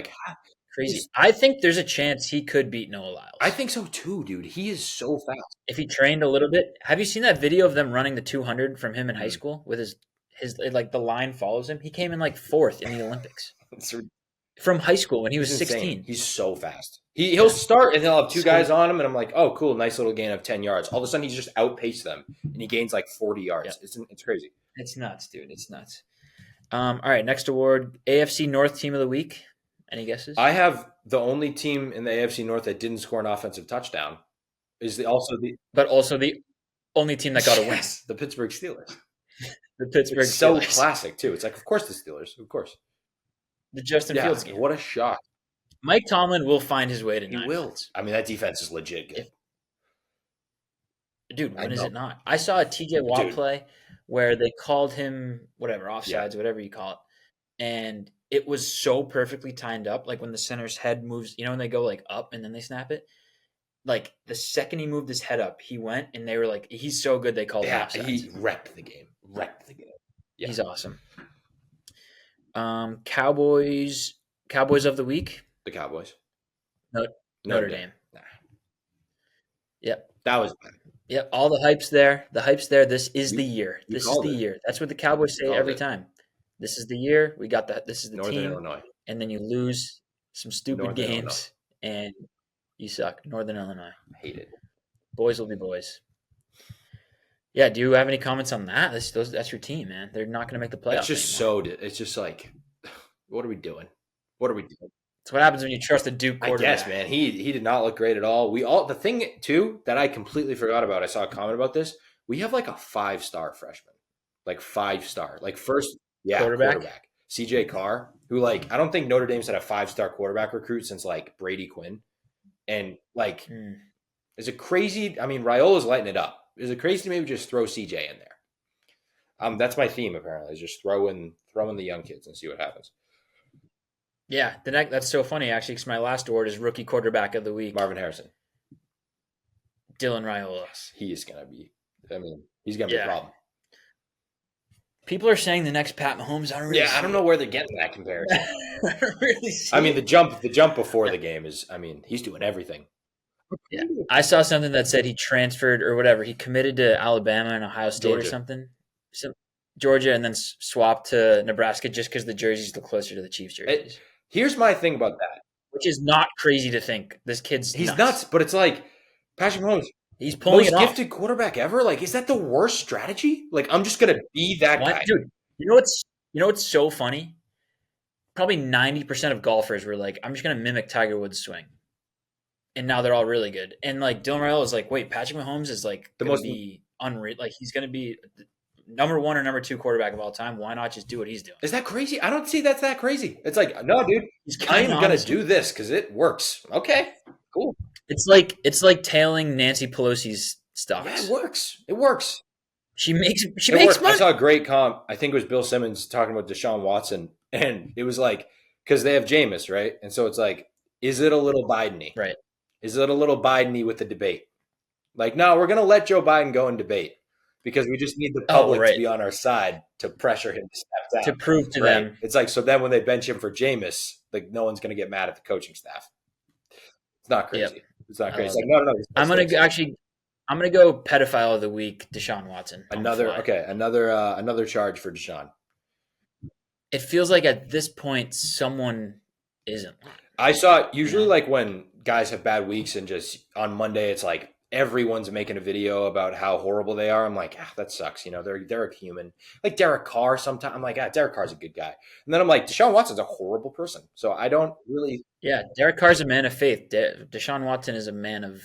crazy. I think there's a chance he could beat Noah Lyles. I think so too, dude. He is so fast. If he trained a little bit. Have you seen that video of them running the 200 from him in high school with his the line follows him? He came in 4th in the Olympics. From high school when he was 16. He's so fast. He'll start and he'll have two guys on him, and I'm like, oh, cool, nice little gain of 10 yards. All of a sudden, he's just outpaced them, and he gains 40 yards. Yeah. It's crazy. It's nuts, dude. It's nuts. All right, next award, AFC North Team of the Week. Any guesses? I have the only team in the AFC North that didn't score an offensive touchdown. But also the only team that got a win. The Pittsburgh Steelers. The Pittsburgh Steelers. So classic, too. It's of course the Steelers. Of course. The Justin Fields game. What a shock. Mike Tomlin will find his way to 9 wins. I mean, that defense is legit good. Dude, when is it not? I saw a TJ Watt play where they called him offsides, whatever you call it. And it was so perfectly timed up. When the center's head moves, when they go up and then they snap it. The second he moved his head up, he went and they were he's so good they called him offsides. He wrecked the game. Yeah. He's awesome. Cowboys of the week. The Cowboys. Notre Dame. Nah. Yep. That was bad. Yep. All the hype's there. This is the year. This is the year. That's what the Cowboys say every time. This is the year. We got that. This is the Northern team. Illinois. And then you lose some stupid games and you suck. Northern Illinois. I hate it. Boys will be boys. Yeah, do you have any comments on that? That's your team, man. They're not going to make the playoffs. It's just what are we doing? What are we doing? It's what happens when you trust a Duke quarterback. I guess, man. He did not look great at all. The thing too that I completely forgot about. I saw a comment about this. We have a 5-star freshman, 5-star, first quarterback. CJ Carr, who I don't think Notre Dame's had a 5-star quarterback recruit since Brady Quinn, and is it crazy? I mean, Raiola's lighting it up. Is it crazy to maybe just throw CJ in there? That's my theme apparently. Is just throw in the young kids and see what happens. Yeah, that's so funny actually. Because my last award is rookie quarterback of the week, Marvin Harrison, Dylan Raiola. He's gonna be a problem. People are saying the next Pat Mahomes. I don't know where they're getting that comparison. I don't really see the jump before the game is. I mean, he's doing everything. Yeah, I saw something that said he transferred or whatever. He committed to Alabama and Ohio State or something. Georgia, and then swapped to Nebraska just because the jerseys look closer to the Chiefs jerseys. Here's my thing about that. Which is not crazy to think. This kid's nuts, but it's Patrick Mahomes. He's pulling most gifted quarterback ever. Is that the worst strategy? I'm just gonna be that guy, dude. You know what's so funny? Probably 90% of golfers were I'm just gonna mimic Tiger Woods' swing. And now they're all really good. And Dylan Raiola is wait, Patrick Mahomes is the most be unreal. He's going to be number 1 or number 2 quarterback of all time. Why not just do what he's doing? Is that crazy? I don't see that's that crazy. It's no, dude. I'm going to do this because it works. Okay, cool. It's like tailing Nancy Pelosi's stocks. Yeah, it works. She makes money. I saw a great comp. I think it was Bill Simmons talking about Deshaun Watson, and it was because they have Jameis, right? And so it's is it a little Biden-y? Right. Is it a little Biden-y with the debate? No, we're going to let Joe Biden go and debate because we just need the public to be on our side to pressure him to step down. To prove to them. It's so then when they bench him for Jameis, no one's going to get mad at the coaching staff. It's not crazy. Yep. It's not crazy. It's no. I'm going to go pedophile of the week, Deshaun Watson. Another charge for Deshaun. it feels like at this point someone isn't. I saw usually like when guys have bad weeks and just on Monday it's like everyone's making a video about how horrible they are. I'm like, that sucks. They're a human. Like Derek Carr sometimes. I'm like, Derek Carr's a good guy. And then I'm like, Deshaun Watson's a horrible person. So I don't really. Yeah, Derek Carr's a man of faith. Deshaun Watson is a man of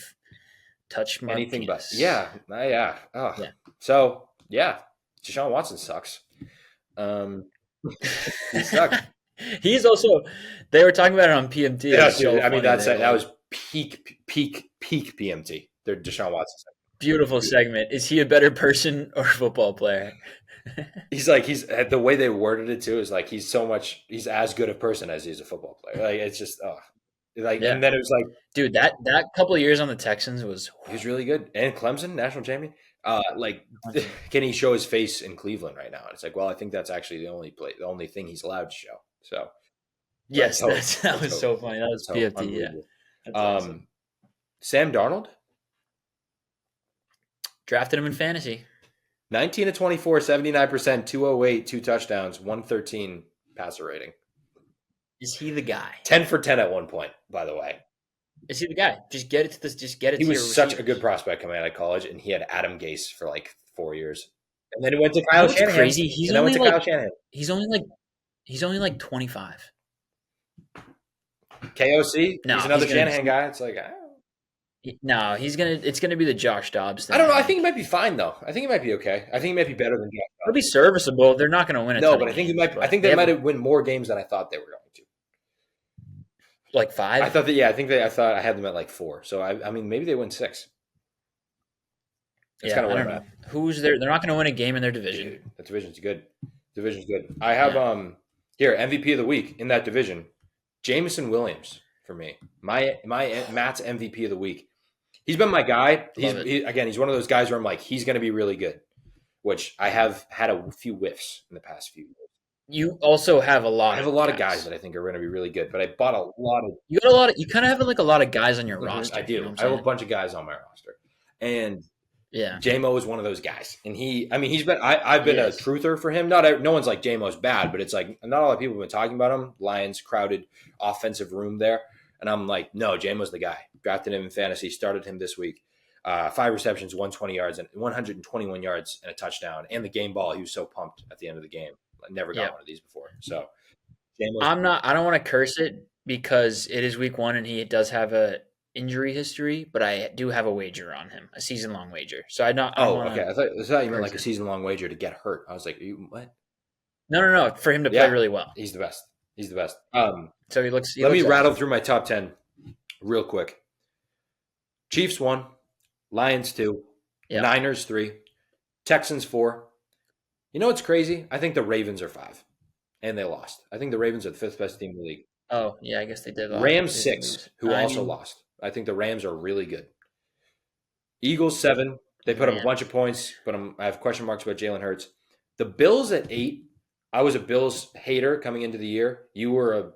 touch my anything penis. but. Yeah. Oh. Yeah. So, yeah, Deshaun Watson sucks. He sucks. He's also. They were talking about it on PMT. Yeah, dude, I mean that was peak PMT. They're Deshaun Watson. Beautiful segment. Is he a better person or football player? He's the way they worded it too is like he's as good a person as he's a football player. Like it's just and then it was like, dude, that couple of years on the Texans he was really good, and Clemson national champion. Can he show his face in Cleveland right now? And it's like, well, I think that's actually the only thing he's allowed to show. So yes, that was so funny. That was PFT. Yeah. Awesome. Sam Darnold drafted him in fantasy. 19 to 24, 79%, 208, 2 touchdowns, 113 passer rating. Is he the guy? 10 for 10 at one point, by the way. Is he the guy? Just get it to this. Just get it. He was such a good prospect coming out of college, and he had Adam Gase for like 4 years, and then he went to Kyle Shanahan. Crazy. He's only like 25. KOC. No, he's another Shanahan guy. It's like. No, it's gonna be the Josh Dobbs thing. I don't know. I think he might be fine though. I think he might be okay. I think he might be better than Josh Dobbs. It'll be serviceable. They're not gonna win it. No, but I think he might. I think they might have win more games than I thought they were going to. Like 5? I thought that. Yeah, I thought I had them at like 4. So I mean, maybe they win 6. That's kind of where I'm at. Who's there? They're not going to win a game in their division. Dude, that division's good. Division's good. I have here MVP of the week in that division, Jameson Williams for me. My Matt's MVP of the week. He's been my guy. He's one of those guys where I'm like, he's going to be really good, which I have had a few whiffs in the past few years. You also have a lot. I have a lot of guys that I think are going to be really good, but I bought a lot of. You got a lot of. You kind of have like a lot of guys on your roster. I do. You know I have a bunch of guys on my roster, and J-Mo is one of those guys. And he's been. I've been a truther for him. No one's like J-Mo's bad, but it's like not a lot of people have been talking about him. Lions crowded offensive room there, and I'm like, no, J-Mo's the guy. Drafted him in fantasy. Started him this week. 5 receptions, 120 yards, and 121 yards and a touchdown, and the game ball. He was so pumped at the end of the game. I never got one of these before. So I don't want to curse it because it is week 1 and he does have a injury history, but I do have a wager on him, a season-long wager. So okay. I thought you meant like a season-long wager to get hurt. I was like, what? No. For him to play really well. He's the best. So he looks. Let me rattle through my top 10 real quick. Chiefs 1, Lions 2, Niners 3, Texans 4. You know what's crazy? I think the Ravens are 5, and they lost. I think the Ravens are the 5th best team in the league. Oh, yeah, I guess they did. Rams 6, who also lost. I think the Rams are really good. Eagles 7. They put up a bunch of points, but I have question marks about Jalen Hurts. The Bills at 8. I was a Bills hater coming into the year. You were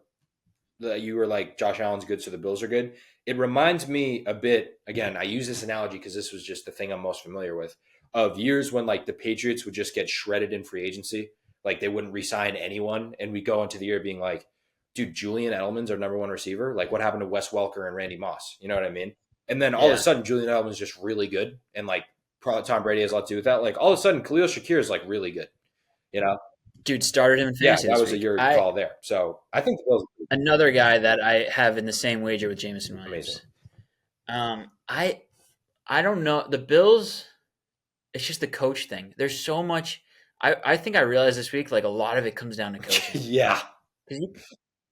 like, Josh Allen's good, so the Bills are good. It reminds me a bit, again, I use this analogy because this was just the thing I'm most familiar with, of years when like the Patriots would just get shredded in free agency. Like they wouldn't re-sign anyone. And we go into the year being like, dude, Julian Edelman's our number 1 receiver. Like what happened to Wes Welker and Randy Moss? You know what I mean? And then all of a sudden, Julian Edelman's just really good. And like probably Tom Brady has a lot to do with that. Like all of a sudden, Khalil Shakir is like really good. You know? Dude started him in fantasy. Yeah, that was a year call there. So I think the Bills. Another guy that I have in the same wager with Jameson Williams. Amazing. I don't know. The Bills, it's just the coach thing. There's so much. I think I realized this week, like a lot of it comes down to coaching. Yeah.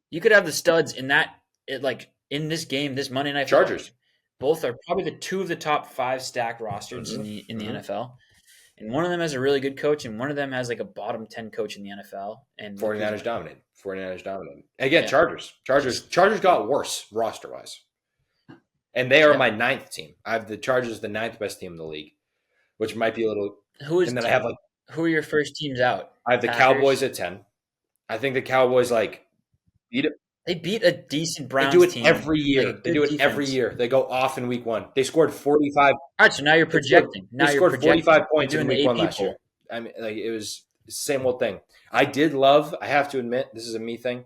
You could have the studs in in this game, this Monday night. Chargers. Both are probably the 2 of the top 5 stacked rosters in the NFL. And one of them has a really good coach, and one of them has like a bottom 10 coach in the NFL. And 49ers dominated. Again, Chargers. Chargers got worse roster-wise. And they are my 9th team. I have the Chargers, the 9th best team in the league, which might be a little. Who are your first teams out? I have the Cowboys at 10. I think the Cowboys beat it. They beat a decent Browns team. They do it team. every year. They do it every year. They go off in week 1. They scored 45. All right, so now you're projecting. They scored 45 points in week 1 last year. I mean, like it was It's the same old thing. I have to admit, this is a me thing.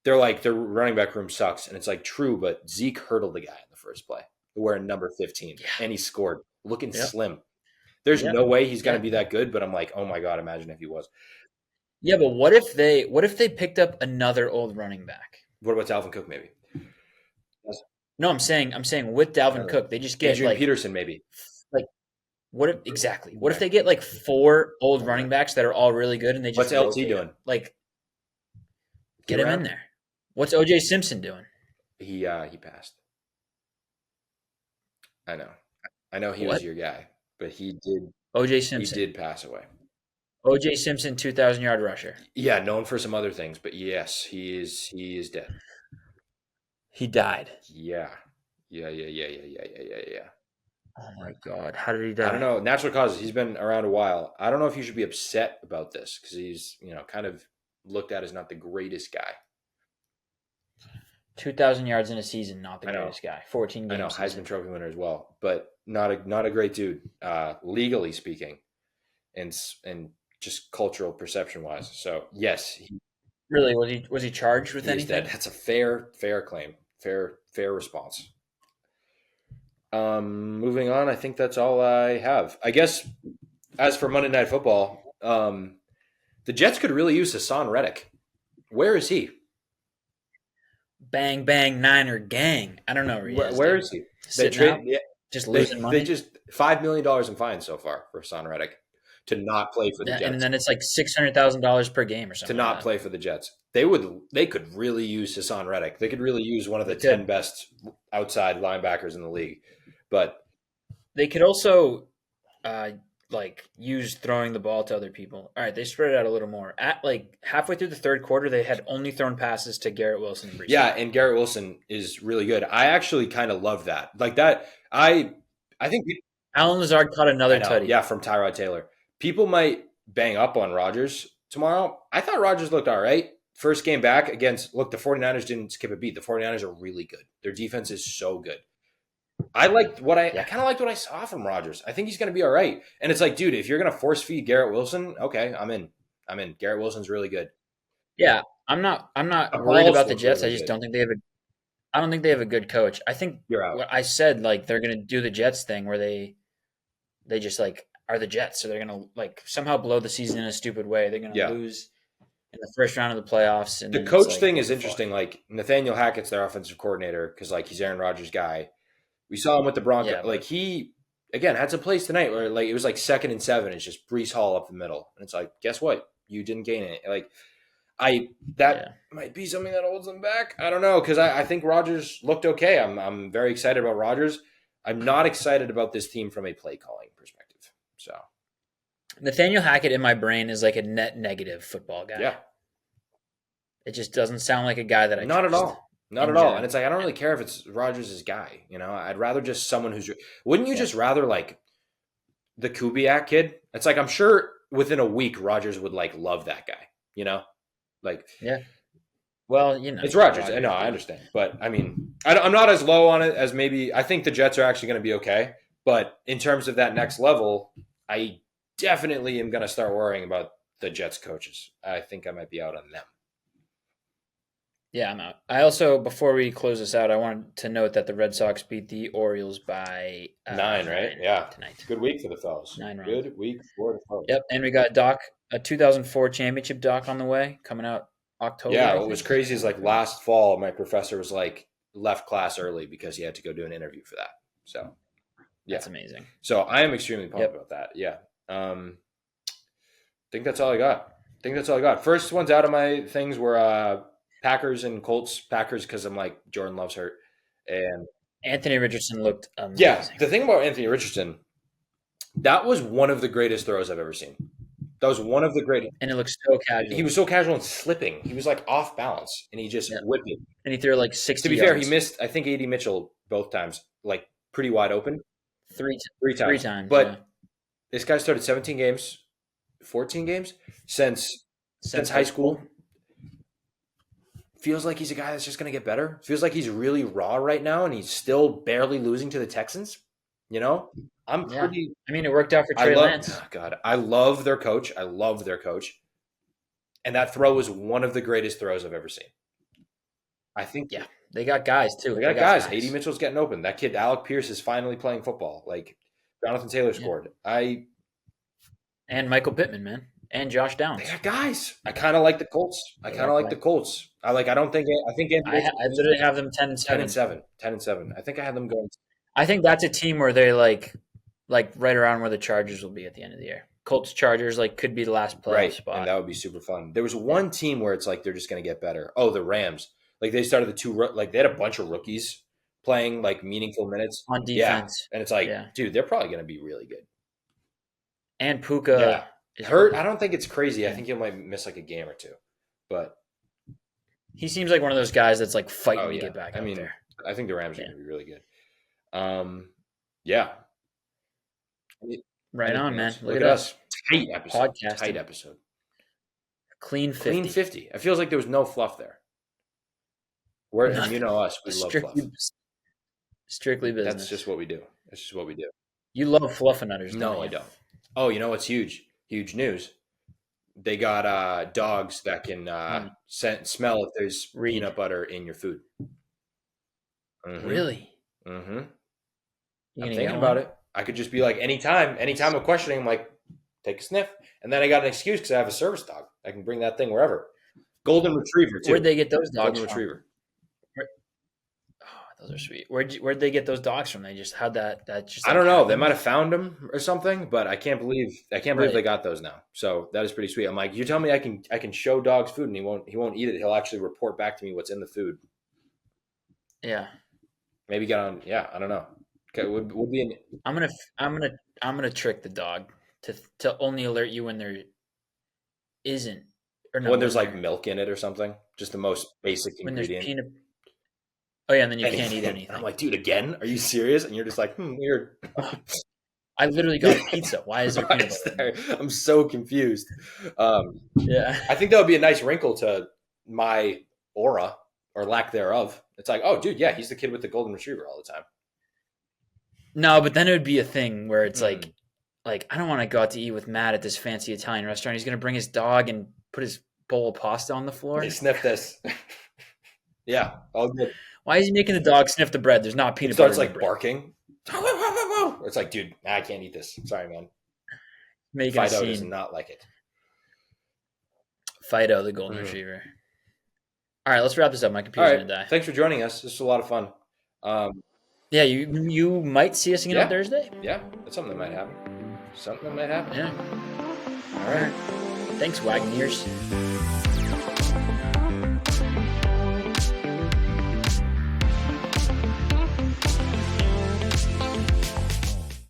They're like, their running back room sucks. And it's like, true, but Zeke hurdled the guy in the first play wearing number 15. Yeah. And he scored looking slim. There's no way he's going to be that good, but I'm like, oh my God, imagine if he was. Yeah, but what if they picked up another old running back? What about Dalvin Cook, maybe? No, I'm saying with Dalvin Cook, they just get Adrian Peterson, maybe. Like, what if they get like 4 old running backs that are all really good and they just what's LT doing? Like, get him in there. What's OJ Simpson doing? He passed. I know he was your guy, but he did. OJ Simpson. He did pass away. OJ Simpson, 2,000-yard rusher. Yeah, known for some other things, but yes, he is dead. He died. Yeah. Oh my God, how did he die? I don't know. Natural causes. He's been around a while. I don't know if you should be upset about this because he's kind of looked at as not the greatest guy. 2,000 yards in a season, not the greatest guy. 14 games. I know, Heisman Trophy winner as well, but not a great dude, legally speaking, and just cultural perception wise. So yes, really was he charged with anything? That's a fair claim, fair response. Moving on, I think that's all I have. I guess as for Monday Night Football, the Jets could really use Hassan Reddick. Where is he? Bang, bang, Niner gang. I don't know where he is. Where is he? Just losing money? They just $5 million in fines so far for Hassan Reddick to not play for the Jets. And then it's like $600,000 per game or something. To not play for the Jets. They could really use Hassan Reddick. They could really use one of the 10 best outside linebackers in the league. But they could also use throwing the ball to other people. All right, they spread it out a little more. At like halfway through the third quarter, they had only thrown passes to Garrett Wilson and Brees. Yeah, and Garrett Wilson is really good. I actually kind of love that. Like that, I think Alan Lazard caught another tutty. Yeah, from Tyrod Taylor. People might bang up on Rodgers tomorrow. I thought Rodgers looked all right. First game back the 49ers didn't skip a beat. The 49ers are really good. Their defense is so good. I kind of liked what I saw from Rodgers. I think he's going to be all right. And it's like, dude, if you're going to force feed Garrett Wilson, okay, I'm in. Garrett Wilson's really good. Yeah, I'm not worried about the Jets. Really I just don't think I don't think they have a good coach. I think what I said, like they're going to do the Jets thing where they just like are the Jets, so they're going to like somehow blow the season in a stupid way. They're going to lose in the first round of the playoffs. And the coach thing is interesting. Like Nathaniel Hackett's their offensive coordinator because like he's Aaron Rodgers' guy. We saw him with the Broncos. Yeah, like he, again, had some plays tonight where like it was like 2nd and 7. It's just Breece Hall up the middle. And it's like, guess what? You didn't gain it. Like might be something that holds them back. I don't know because I think Rodgers looked okay. I'm very excited about Rodgers. I'm not excited about this team from a play calling perspective. So Nathaniel Hackett in my brain is like a net negative football guy. Yeah. It just doesn't sound like a guy that I Not at all. Not at all. And it's like, I don't really care if it's Rodgers' guy. I'd rather just someone who's – wouldn't you just rather like the Kubiak kid? It's like I'm sure within a week Rodgers would like love that guy, Like – yeah. Well, it's Rodgers. I know, I understand. But, I'm not as low on it as maybe – I think the Jets are actually going to be okay. But in terms of that next level, I definitely am going to start worrying about the Jets coaches. I think I might be out on them. Yeah, I'm out. I also, before we close this out, I wanted to note that the Red Sox beat the Orioles by 9, right? Yeah. Tonight. Good week for the fellas. 9 runs. Good week for the fellas. Yep, and we got a 2004 championship doc on the way, coming out October. Yeah, what was crazy is like last fall, my professor was like left class early because he had to go do an interview for that. So, yeah. That's amazing. So I am extremely pumped about that. Yeah. I think that's all I got. First ones out of my things were Packers and Colts. Packers because I'm like Jordan Love's hurt, and Anthony Richardson looked amazing. Yeah, the thing about Anthony Richardson, that was one of the greatest throws I've ever seen. That was one of the greatest, and it looked so casual. He was so casual and slipping. He was like off balance, and he just whipped it. And he threw like 60. To be fair, he missed. I think A.D. Mitchell both times, like pretty wide open. Three times. But this guy started 14 games since high school. Feels like he's a guy that's just going to get better. Feels like he's really raw right now, and he's still barely losing to the Texans. You know, I'm Yeah. pretty. I mean, it worked out for Trey Lance. Oh God, I love their coach. I love their coach, and that throw was one of the greatest throws I've ever seen. I think. Yeah, they got guys too. They got guys. A.D. Mitchell's getting open. That kid Alec Pierce is finally playing football. Like Jonathan Taylor scored. And Michael Pittman, man, and Josh Downs. They got guys. I kind of like the Colts. I don't think. I think. I literally have them 10-7. 10-7. I think I had them going. I think that's a team where they like right around where the Chargers will be at the end of the year. Colts Chargers could be the last playoff spot. And that would be super fun. There was one team where it's like they're just going to get better. Oh, the Rams. Like they started they had a bunch of rookies playing like meaningful minutes on defense. Yeah. And it's like, dude, they're probably going to be really good. And Puka is hurt. I don't think it's crazy. I think he might miss like a game or two. But he seems like one of those guys that's like fighting to get back out there. I think the Rams are going to be really good. Yeah. Right on, man. Look at us. Tight episode. Clean 50. 50. It feels like there was no fluff there. You know us. We love fluff. Strictly business. That's just what we do. You love fluffernutters. No, I don't. Oh, you know what's huge? Huge news. They got dogs that can smell if there's peanut butter in your food. Mm-hmm. Really? Mm-hmm. I'm thinking about it. I could just be like, anytime I'm questioning, I'm like, take a sniff. And then I got an excuse because I have a service dog. I can bring that thing wherever. Golden Retriever, too. Where'd they get those dogs from? Golden Retriever. Those are sweet. Where'd they get those dogs from? They just had that just. I don't know. They might have found them or something, but I can't believe they got those now. So that is pretty sweet. I'm like, you tell me I can show dogs food and he won't eat it. He'll actually report back to me what's in the food. Yeah. Maybe get on. Yeah, I don't know. Okay, would be. I'm gonna trick the dog to only alert you when there isn't or no, when there's like milk in it or something. Just the most basic ingredient. When there's peanut. Oh yeah, and then you can't eat anything. I'm like, dude, again? Are you serious? And you're just like, weird. I literally got pizza. Why is there peanut butter? I'm so confused. Yeah, I think that would be a nice wrinkle to my aura or lack thereof. It's like, oh, dude, yeah, he's the kid with the golden retriever all the time. No, but then it would be a thing where it's like I don't want to go out to eat with Matt at this fancy Italian restaurant. He's going to bring his dog and put his bowl of pasta on the floor. Hey, sniff this. Yeah, all good. Why is he making the dog sniff the bread? There's not peanut butter. It starts like barking. It's like, dude, I can't eat this. Sorry, man. Fido does not like it. Fido, the golden retriever. All right, let's wrap this up. My computer's going to die. Thanks for joining us. This was a lot of fun. Yeah, you might see us again on Thursday. Yeah, that's something that might happen. Yeah. All right. Thanks, Wagoners.